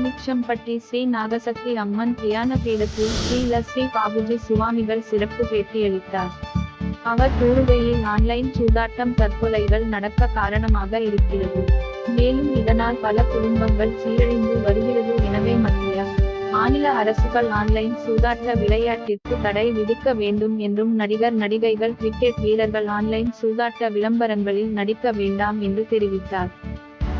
கோலிச்சம்பட்டி ஸ்ரீ நாகசக்தி அம்மன் தியான பீடத்தில் ஸ்ரீல ஸ்ரீ பாபுஜி சுவாமிகள் சிறப்பு பேட்டியளித்தார். அவர் கூறுகையில் ஆன்லைன் சூதாட்டம் தற்கொலைகள் நடக்க காரணமாக இருக்கிறது. மேலும் இதனால் பல குடும்பங்கள் சீரழிந்து வருகிறது. எனவே மத்திய மாநில அரசுகள் ஆன்லைன் சூதாட்ட விளையாட்டிற்கு தடை விதிக்க வேண்டும் என்றும் நடிகர் நடிகைகள் கிரிக்கெட் வீரர்கள் ஆன்லைன் சூதாட்ட விளம்பரங்களில் நடிக்க வேண்டாம் என்று தெரிவித்தார்.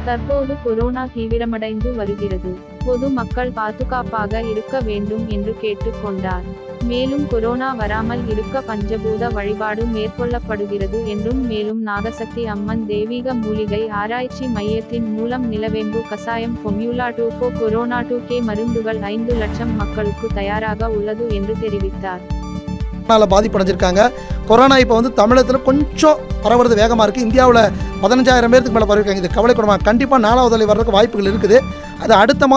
தற்போது கொரோனா தீவிரமடைந்து வருகிறது. பொது மக்கள் பாதுகாப்பாக இருக்க வேண்டும் என்று கேட்டுக் கொண்டார். மேலும் கொரோனா வராமல் இருக்க பஞ்சபூத வழிபாடு மேற்கொள்ளப்படுகிறது என்றும் மேலும் நாகசக்தி அம்மன் தெய்வீக மூலிகை ஆராய்ச்சி மையத்தின் மூலம் நிலவேம்பு கசாயம் ஃபொர்முலா 2 கொரோனா 2 மருந்துகள் 5 லட்சம் மக்களுக்கு தயாராக உள்ளது என்று தெரிவித்தார். பாதிப்படைஞ்சிருக்காங்க. கொரோனா இப்போ வந்து தமிழகத்தில் கொஞ்சம் பரவுறது வேகமாக இருக்குது. இந்தியாவில் 15,000 பேருக்கு மேலே பரவிருக்காங்க. இது கவலைக்கிடமாக கண்டிப்பாக 4வது அலை வர்றதுக்கு வாய்ப்புகள் இருக்குது. அது அடுத்த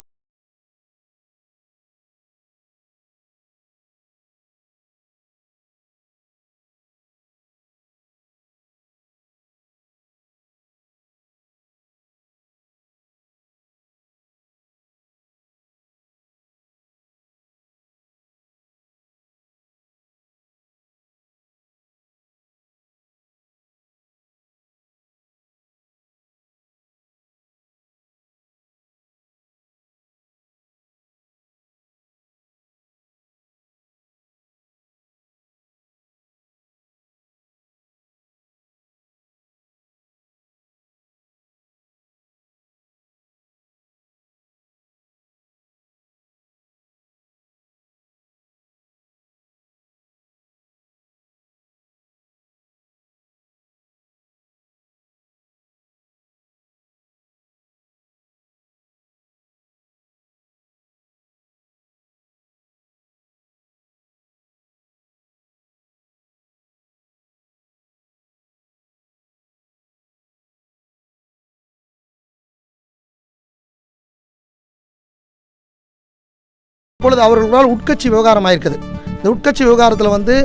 இப்பொழுது அவர்களால் உட்கட்சி விவகாரம் ஆயிருக்குது. இந்த உட்கட்சி விவகாரத்தில் வந்து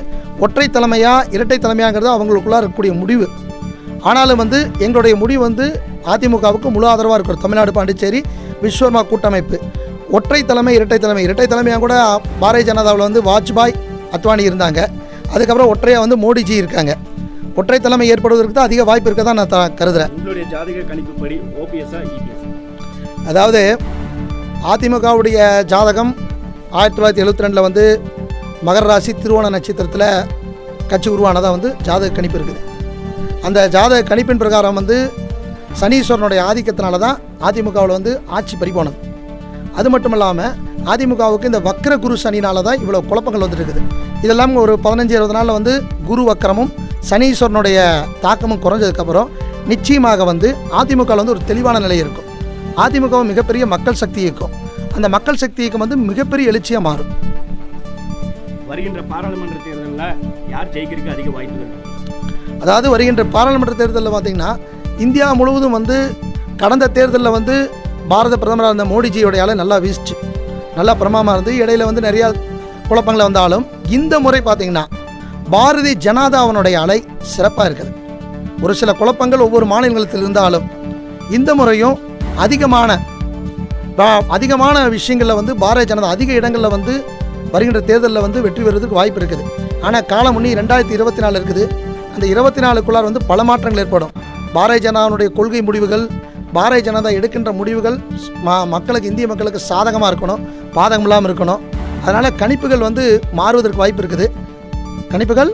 ஒற்றை தலைமையா இரட்டை தலைமையாங்கிறது அவங்களுக்குள்ளார இருக்கக்கூடிய முடிவு. ஆனாலும் வந்து எங்களுடைய முடிவு வந்து அதிமுகவுக்கு முழு ஆதரவாக இருக்கிறது. தமிழ்நாடு பாண்டிச்சேரி விஸ்வகர்மா கூட்டமைப்பு ஒற்றை தலைமை இரட்டை தலைமையாக கூட பாரதிய ஜனதாவில் வந்து வாஜ்பாய் அத்வானி இருந்தாங்க. அதுக்கப்புறம் ஒற்றையாக வந்து மோடிஜி இருக்காங்க. ஒற்றை தலைமை ஏற்படுவதற்கு தான் அதிக வாய்ப்பு இருக்க தான் நான் கருதுகிறேன். உங்களுடைய ஜாதக கணிப்புப்படி ஓபிஎஸ்ஆ இபிஎஸ்? அதாவது அதிமுகவுடைய ஜாதகம் 1972 வந்து மகர ராசி திருவோண நட்சத்திரத்தில் கட்சி உருவானதாக வந்து ஜாதக கணிப்பு இருக்குது. அந்த ஜாதக கணிப்பின் பிரகாரம் வந்து சனீஸ்வரனுடைய ஆதிக்கத்தினால தான் அதிமுகவில் வந்து ஆட்சி பறிபோனது. அது மட்டும் இல்லாமல் அதிமுகவுக்கு இந்த வக்ர குரு சனினால தான் இவ்வளோ குழப்பங்கள் வந்துட்டு இருக்குது. இதெல்லாம் ஒரு 15-20 நாளில் வந்து குரு வக்கரமும் சனீஸ்வரனுடைய தாக்கமும் குறைஞ்சதுக்கப்புறம் நிச்சயமாக வந்து அதிமுகவில் வந்து ஒரு தெளிவான நிலை இருக்கும். அதிமுக மிகப்பெரிய மக்கள் சக்தி இயக்கம். அந்த மக்கள் சக்தி இயக்கம் வந்து மிகப்பெரிய எழுச்சியாக மாறும். வருகின்ற பாராளுமன்ற தேர்தலில் யார் ஜெயிக்கிறதுக்கு அதிக வாய்ப்புகள்? அதாவது வருகின்ற பாராளுமன்ற தேர்தலில் பார்த்திங்கன்னா இந்தியா முழுவதும் வந்து கடந்த தேர்தலில் வந்து பாரத பிரதமராக இருந்த மோடிஜியோடைய அலை நல்லா வீசிச்சு, நல்லா பிரமாமாக இருந்து இடையில வந்து நிறையா குழப்பங்களை வந்தாலும் இந்த முறை பார்த்திங்கன்னா பாரதிய ஜனதாவினுடைய அலை சிறப்பாக இருக்குது. ஒரு சில குழப்பங்கள் ஒவ்வொரு மாநிலத்தில் இருந்தாலும் இந்த முறையும் அதிகமான விஷயங்களில் வந்து பாரதிய ஜனதா அதிக இடங்களில் வந்து வருகின்ற தேர்தலில் வந்து வெற்றி பெறுவதற்கு வாய்ப்பு இருக்குது. ஆனால் காலம் முன்னி 2024 இருக்குது. அந்த 24க்குள்ளார் வந்து பல மாற்றங்கள் ஏற்படும். பாரதிய ஜனதாவுடைய கொள்கை முடிவுகள், பாரதிய ஜனதா எடுக்கின்ற முடிவுகள் மக்களுக்கு, இந்திய மக்களுக்கு சாதகமாக இருக்கணும், பாதகம் இல்லாமல் இருக்கணும். அதனால் கணிப்புகள் வந்து மாறுவதற்கு வாய்ப்பு இருக்குது. கணிப்புகள்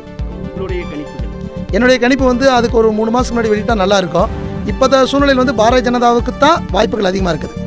என்னுடைய கணிப்பு வந்து அதுக்கு ஒரு 3 மாதத்துக்கு முன்னாடி வெளியிட்டால் நல்லாயிருக்கும். இப்போத சூழ்நிலையில் வந்து பாரதிய ஜனதாவுக்கு தான் வாய்ப்புகள் அதிகமாக இருக்குது.